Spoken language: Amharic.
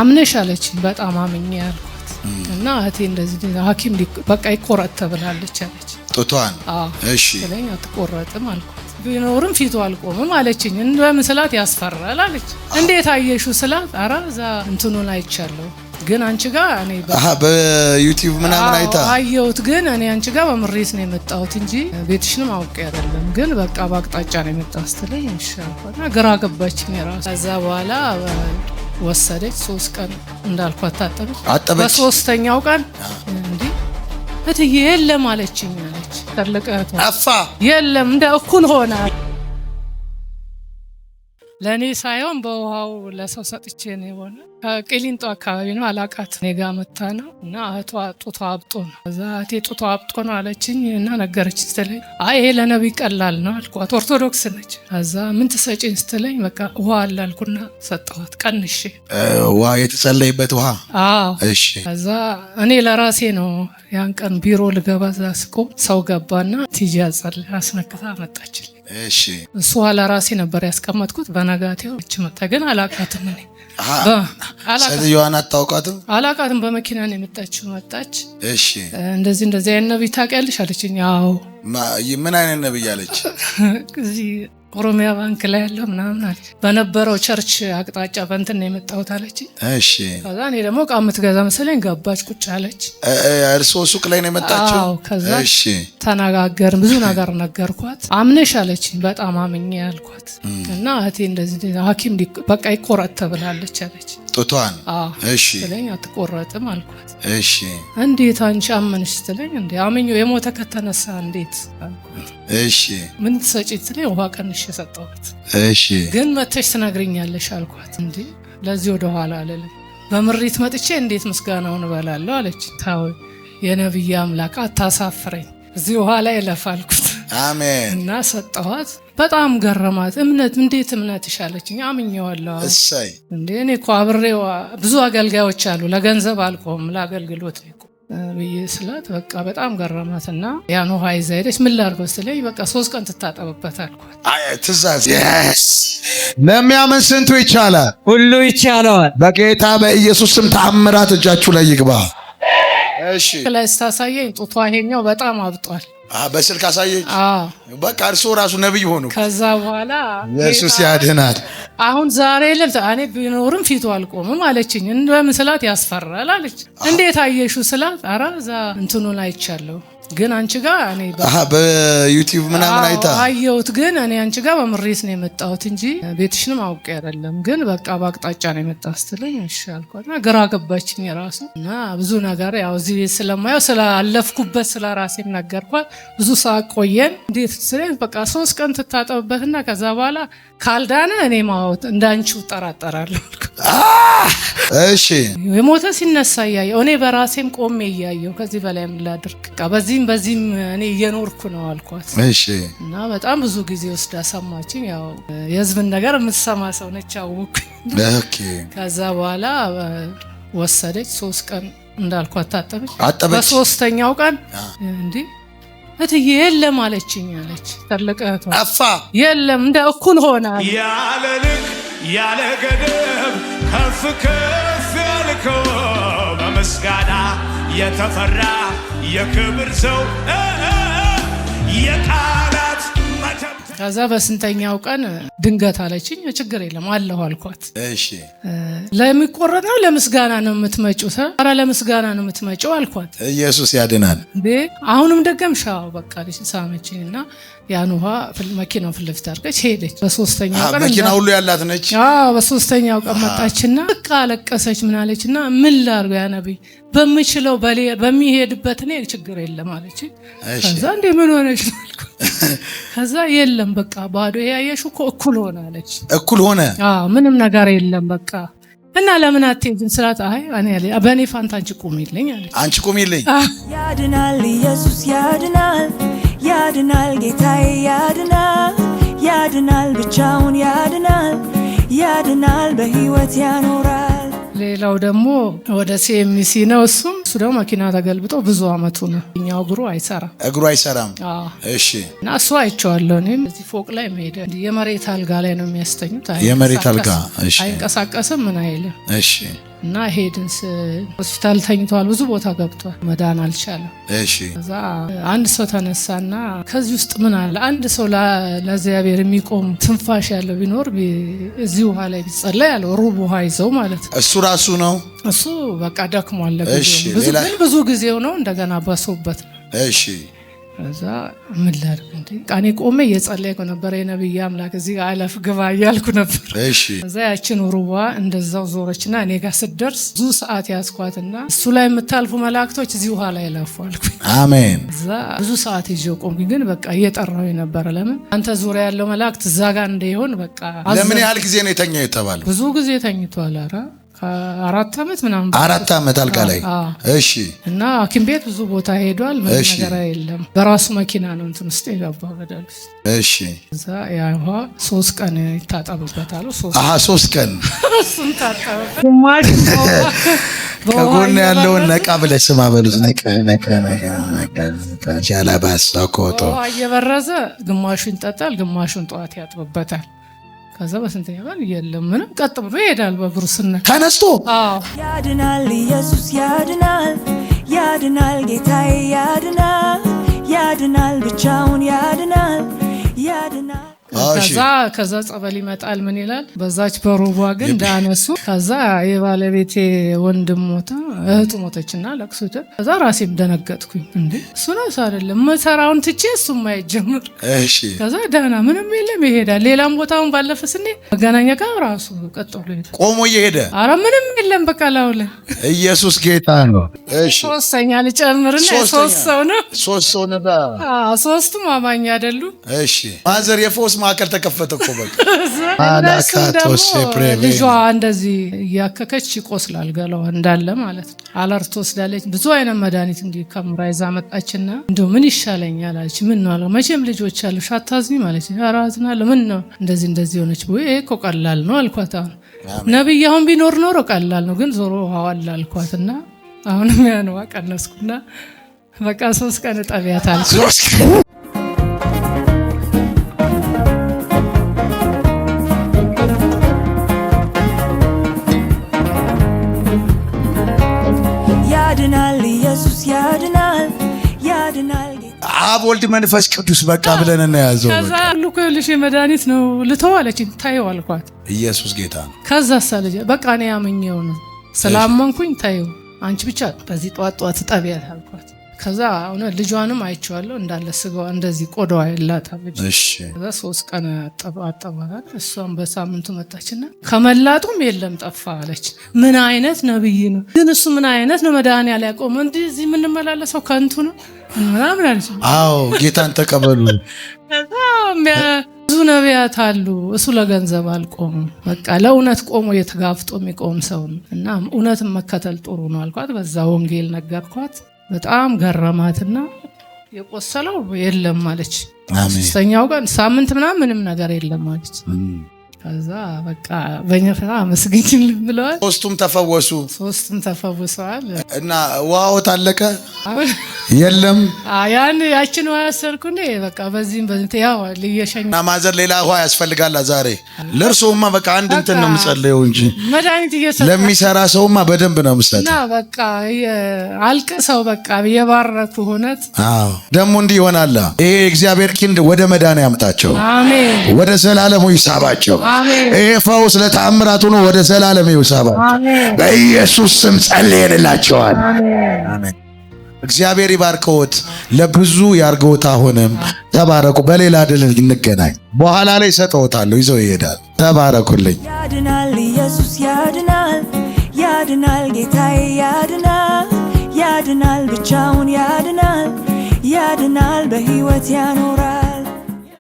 አምነሽ አለችኝ። በጣም አምኜ ያልኳት እና እህቴ እንደዚህ ሐኪም በቃ ይቆረጥ ተብላለች አለች። ጡቷን እሺ ስለኛ አትቆረጥም አልኳት። ቢኖርም ፊቱ አልቆምም አለችኝ። እንደምን ስላት ያስፈራል አለች። እንዴት አየሽው ስላት ኧረ እዛ እንትኑን አይቻለሁ ግን አንቺ ጋር እኔ በዩቲዩብ ምናምን አይታ አየሁት ግን እኔ አንቺ ጋር በምሬት ነው የመጣሁት እንጂ ቤትሽንም አውቄ አይደለም ግን በቃ በአቅጣጫ ነው የመጣሁት ስትለኝ ይሻልኳና ግራ ገባችኝ ራስ። ከዛ በኋላ ወሰደች 3 ቀን እንዳልኳት ታጠበች። በሶስተኛው ቀን እንዴ እትዬ የለም አለችኝ አለች። ተለቀተ አፋ የለም እንደ እኩል ሆነ። ለኔ ሳይሆን በውሃው ለሰው ሰጥቼ ነው የሆነ ከቂሊንጦ አካባቢ ነው አላቃት ኔጋ መታ ነው እና እህቷ ጡቷ አብጦ ነው። እዛ እህቴ ጡቷ አብጦ ነው አለችኝ እና ነገረች ስትለኝ አይ ይሄ ለነብይ ቀላል ነው አልኳት። ኦርቶዶክስ ነች። እዛ ምን ትሰጪኝ ስትለኝ በቃ ውሃ አላልኩና ሰጠኋት ቀንሼ። ውሃ የተጸለይበት ውሃ? አዎ እሺ። እዛ እኔ ለራሴ ነው ያን ቀን ቢሮ ልገባ ዛስቆ ሰው ገባና ቲጂ አጸል አስነክታ መጣችኝ። እሺ። እሱ ለራሴ ነበር ያስቀመጥኩት። በነጋቴው እቺ መጣ ግን አላቃትም እኔ ሰልዩዋን አታውቃትም? አላቃትም። በመኪና ነው የመጣችው። መጣች። እሺ እንደዚህ አይነት ነብይ ታውቂያለሽ አለችኝ። አዎ። ምን አይነት ነብይ አለች? እዚህ ኦሮሚያ ባንክ ላይ ያለው ምናምን አለች። በነበረው ቸርች አቅጣጫ በእንትን ነው የመጣሁት አለች። እሺ። ከዛ እኔ ደግሞ ዕቃ የምትገዛ መሰለኝ ገባች ቁጭ አለች። እርስዎ ሱቅ ላይ ነው የመጣችው? አዎ። ከዛ እሺ ተነጋገርን፣ ብዙ ነገር ነገርኳት። አምነሽ አለችኝ። በጣም አምኜ ያልኳት እና እህቴ እንደዚህ ሐኪም በቃ ይቆረጥ ተብላለች አለች። ጡቷን? እሺ ስለኛ አትቆረጥም አልኳት። እሺ። እንዴት አንቺ አመንሽ ስትለኝ እንዴ አምኜው የሞተ ከተነሳ እንዴት አልኳት። እሺ። ምን ትሰጪ ስትለኝ ውሃ ቀንሼ ሰጠኋት። እሺ። ግን መተሽ ትነግሪኛለሽ አልኳት። እንዴ ለዚህ ወደ ኋላ አለልኝ። በምሪት መጥቼ እንዴት ምስጋናውን እበላለሁ አለች። ታው የነብይ አምላክ አታሳፍረኝ እዚህ ውሃ ላይ ለፋልኩት። አሜን። እና ሰጠኋት። በጣም ገረማት። እንዴት እምነትሽ አለችኝ። አምኜዋለሁ። እሰይ እንዴ እኔ እኮ አብሬው ብዙ አገልጋዮች አሉ ለገንዘብ አልቆም ለአገልግሎት ነው ብዬ ስላት በቃ በጣም ገረማትና ያን ውሃ ይዛ ሄደች። ምን ላድርገው ስትለኝ በቃ 3 ቀን ትታጠብበት አልኳት። ትእዛዝ ለሚያምን ስንቱ ይቻላል? ሁሉ ይቻላል። በጌታ በኢየሱስ ስም ተአምራት እጃችሁ ላይ ይግባ። እሺ። ላይ ስታሳየኝ ጡቷ ይሄኛው በጣም አብጧል። በስልክ አሳየች። በቃ እርስዎ ራሱ ነብይ ሆኑ። ከዛ በኋላ ኢየሱስ ያድናል። አሁን ዛሬ ለምታ እኔ ቢኖርም ፊቱ አልቆምም አለችኝ። እንደምን ስላት ያስፈራል አለች። እንዴት አየሽው ስላት ኧረ እዛ እንትኑን አይቻለሁ ግን አንቺ ጋር እኔ በዩቲዩብ ምናምን አይታ አየሁት ግን እኔ አንቺ ጋር በምሬት ነው የመጣሁት እንጂ ቤትሽንም አውቄ አይደለም ግን በቃ በአቅጣጫ ነው የመጣሁት ስትለኝ ይሻልኳልና ግራ ገባችኝ ራሱ። እና ብዙ ነገር ያው እዚህ ቤት ስለማየው ስላለፍኩበት ስለራሴም ነገርኳት። ብዙ ሰዓት ቆየን። እንዴት ስለኝ በቃ 3 ቀን ትታጠብበትና ከዛ በኋላ ካልዳነ እኔ ማውት እንዳንቺው ጠራጠራለሁ። እሺ። የሞተ ሲነሳ እያየሁ እኔ በራሴም ቆሜ እያየሁ ከዚህ በላይ ምን ላድርግ? በዚህም እኔ እየኖርኩ ነው አልኳት። እሺ። እና በጣም ብዙ ጊዜ ወስዳ ሰማችኝ። ያው የህዝብን ነገር የምትሰማ ሰው ነች አወኩኝ። ኦኬ። ከዛ በኋላ ወሰደች 3 ቀን እንዳልኳት ታጠበች። በሶስተኛው ቀን እንዴ እትዬ የለም አለችኝ አለች። ተለቀተ አፋ የለም እንደ እኩል ሆነ ያለ ልክ ያለ ገደብ ከፍ ከፍ ያልከው በምስጋና የተፈራ የክብር ሰው የቃላት መተብ። ከዛ በስንተኛው ቀን ድንገት አለችኝ። ችግር የለም አለሁ አልኳት። እሺ። ለሚቆረጥ ነው ለምስጋና ነው የምትመጪው? ኧረ ለምስጋና ነው የምትመጪው አልኳት። ኢየሱስ ያድናል። አሁንም ደገምሻው በቃ ሳመችኝ እና ያን ውሃ መኪናው ፊት ለፊት አድርገች ሄደች። በሶስተኛው ቀን መኪና ሁሉ ያላት ነች። በሶስተኛው ቀን መጣችና በቃ አለቀሰች። ምን አለችና ምን ላድርገው ያ ነብይ በምችለው በሚሄድበት እኔ ችግር የለም አለች። ከዛ እንዴ ምን ሆነሽ ነው አልኩ። ከዛ የለም በቃ ባዶ ያየሽው እኮ እኩል ሆነ አለች። እኩል ሆነ? ምንም ነገር የለም በቃ እና ለምን አትሄጂም ስላት አይ በእኔ ፋንታ አንቺ ቁሚልኝ አለች። አንቺ ቁሚልኝ። ያድናል ኢየሱስ ያድናል፣ ያድናል ጌታዬ ያድናል፣ ያድናል ብቻውን ያድናል፣ ያድናል በህይወት ያኖራል። ሌላው ደግሞ ወደ ሲኤምሲ ነው። እሱ ደግሞ መኪና ተገልብጦ ብዙ አመቱ ነው። እኛው እግሩ አይሰራም። እሺ። እና እሱ አይቼዋለሁ። እኔም እዚህ ፎቅ ላይ መሄደ የመሬት አልጋ ላይ ነው የሚያስተኙት። የመሬት አልጋ። እሺ። አይንቀሳቀስም ምን አይልም። እሺ። እና ሄድን። ሆስፒታል ተኝቷል፣ ብዙ ቦታ ገብቷል፣ መዳን አልቻለም። እሺ ከዛ አንድ ሰው ተነሳና ከዚህ ውስጥ ምን አለ አንድ ሰው ለእግዚአብሔር የሚቆም ትንፋሽ ያለው ቢኖር እዚህ ውሃ ላይ ቢጸለይ ያለው ሩብ ውሃ ይዘው ማለት ነው። እሱ ራሱ ነው። እሱ በቃ ደክሟል። ብዙ ጊዜው ነው። እንደገና በሶበት ነው። እሺ ከዛ ምን ላድርግ እንዴ ቃኔ ቆሜ እየጸለይኩ ነበር። የነብይ አምላክ እዚህ አለፍ ግባ እያልኩ ነበር። እሺ ከዛ ያችን ሩባ እንደዛው ዞረችና እኔ ጋር ስትደርስ ብዙ ሰዓት ያስኳትና እሱ ላይ የምታልፉ መላእክቶች እዚህ ውሃ ላይ ያለፉ አልኩኝ። አሜን። ከዛ ብዙ ሰዓት ይዤው ቆምኩኝ። ግን በቃ እየጠራሁኝ ነበር። ለምን አንተ ዙሪያ ያለው መላእክት እዛ ጋር እንደይሆን በቃ ለምን ያህል ጊዜ ነው የተኛው የተባለው? ብዙ ጊዜ ተኝቷል። ኧረ 4 ዓመት ምናምን 4 ዓመት አልጋ ላይ። እሺ እና ሐኪም ቤት ብዙ ቦታ ሄዷል። ምንም ነገር የለም። በራሱ መኪና ነው እንትን ውስጥ የገባው ገደል ውስጥ። እሺ እዛ ያ ውሃ 3 ቀን ይታጠብበታል። 3 ቀን እሱን ታጠበበት። ግማሽ ከጎን ያለውን ነቃ ብለህ ስማ በሉት። ነቃ ጃላባስ አቆጦ እየበረዘ ግማሹን ይጠጣል፣ ግማሹን ጠዋት ያጥብበታል። ከዛ በስንተኛ ቀን የለም ምንም ቀጥ ብሎ ይሄዳል። በብሩስና ተነስቶ ያድናል፣ ኢየሱስ ያድናል፣ ያድናል፣ ጌታዬ ያድናል፣ ያድናል፣ ብቻውን ያድናል፣ ያድናል። ከዛ ጸበል ይመጣል። ምን ይላል? በዛች በሩቧ ግን ዳነሱ። ከዛ የባለቤቴ ወንድም ሞተ፣ እህቱ ሞተችና ለቅሶ። ከዛ ራሴም ደነገጥኩኝ። እንዴ እሱ ነው አይደለም መሰራውን ትቼ እሱ ማየት ጀምር። እሺ ከዛ ዳና ምንም የለም ይሄዳል። ሌላም ቦታውን ባለፈ ስኔ መገናኛ ጋር ራሱ ቀጥሎ ይሄዳል፣ ቆሞ እየሄደ አረ ምንም የለም በቃ ላውለ ኢየሱስ ጌታ ነው። እሺ ሶስተኛ ልጨምርና 3 ሰው ነው። 3 ሰው ነው። ሶስቱም አማኝ አይደሉ። እሺ ማዘር የፎስ ማዕከል ተከፈተ እኮ በቃ አላካቶስ ፕሬቬ ልጇ እንደዚህ እያከከች ይቆስላል ገላዋ እንዳለ ማለት ነው። አለርት ወስዳለች። ብዙ አይነት መድኃኒት እንዲህ ከምራ ይዛ መጣችና እንደው ምን ይሻለኛል አለች። ምን ነው አለው መቼም ልጆች አሉሽ አታዝኝ ማለት ነው። አራዝናለሁ። ምን ነው እንደዚህ ሆነች? ወይ እኮ ቀላል ነው አልኳት። ነብይ አሁን ቢኖር ኖሮ ቀላል ነው፣ ግን ዞሮ ሐዋል አልኳትና አሁንም ያነዋ ቀነስኩና በቃ 3 ቀን ጠቢያታል። 3 ቀን ያድናል፣ ኢየሱስ ያድናል፣ ያድናል። አብ ወልድ መንፈስ ቅዱስ በቃ ብለን እናያዘው። ከዛ ሁሉ ልሽ መድኃኒት ነው ልተው አለችኝ። ታየው አልኳት። ኢየሱስ ጌታ ነው። ከዛ ሳለጀ በቃ እኔ ያመኘው ነው ስላመንኩኝ ታየው አንቺ ብቻ በዚህ ጠዋት ጠቢያት አልኳት። ከዛ እውነት ልጇንም አይቼዋለሁ እንዳለ ስጋዋ እንደዚህ ቆዳዋ ይላታለች። እሺ ከዛ 3 ቀን አጠባታል። እሷም በሳምንቱ መጣችና ከመላጡም የለም ጠፋ አለች። ምን አይነት ነብይ ነው ግን እሱ ምን አይነት ነው መድኃኒዓለም ያቆመ እንደዚህ የምንመላለሰው ከንቱ ነው ምናምን አለች። አዎ ጌታን ተቀበሉ። ከዛ ብዙ ነቢያት አሉ። እሱ ለገንዘብ አልቆምም። በቃ ለእውነት ቆሞ የተጋፍጦ የሚቆም ሰው ነው እና እውነትን መከተል ጥሩ ነው አልኳት። በዛ ወንጌል ነገርኳት። በጣም ገረማትና የቆሰለው የለም አለች። 3ኛው ቀን ሳምንት ምንም ነገር የለም አለች። ከዛ በቃ በእኛፈራ መስገኝ ብለዋል። 3ቱም ተፈወሱ። 3ቱም ተፈውሰዋል። እና ውሃው ታለቀ የለም። ያችን ውሃ ያሰርኩኝ በቃ በዚህም ያው ልየሸኝ እና ማዘር ሌላ ውሃ ያስፈልጋል ዛሬ ለእርሶማ በቃ አንድ እንትን ነው የምጸልየው እንጂ መድኃኒት እየሰጠ ለሚሰራ ሰውማ በደንብ ነው የምሰጠው። እና በቃ አልቅሰው በቃ የባረኩ ሆነት። አዎ ደግሞ እንዲህ ይሆናል። ይሄ እግዚአብሔር ክንድ ወደ መዳን ያምጣቸው። አሜን። ወደ ዘላለሙ ይሳባቸው። ይሄ ፈውስ ለተአምራቱ ነው ወደ ዘላለም ይሳባቸው። በኢየሱስ ስም ጸልየንላቸዋል። አሜን። እግዚአብሔር ይባርከዎት፣ ለብዙ ያርገዎት። አሁንም ተባረኩ። በሌላ ድል እንገናኝ። በኋላ ላይ ሰጠዎታለሁ፣ ይዘው ይሄዳል። ተባረኩልኝ። ያድናል፣ ኢየሱስ ያድናል፣ ያድናል፣ ጌታዬ ያድናል፣ ያድናል፣ ብቻውን ያድናል፣ ያድናል፣ በሕይወት ያኖራል።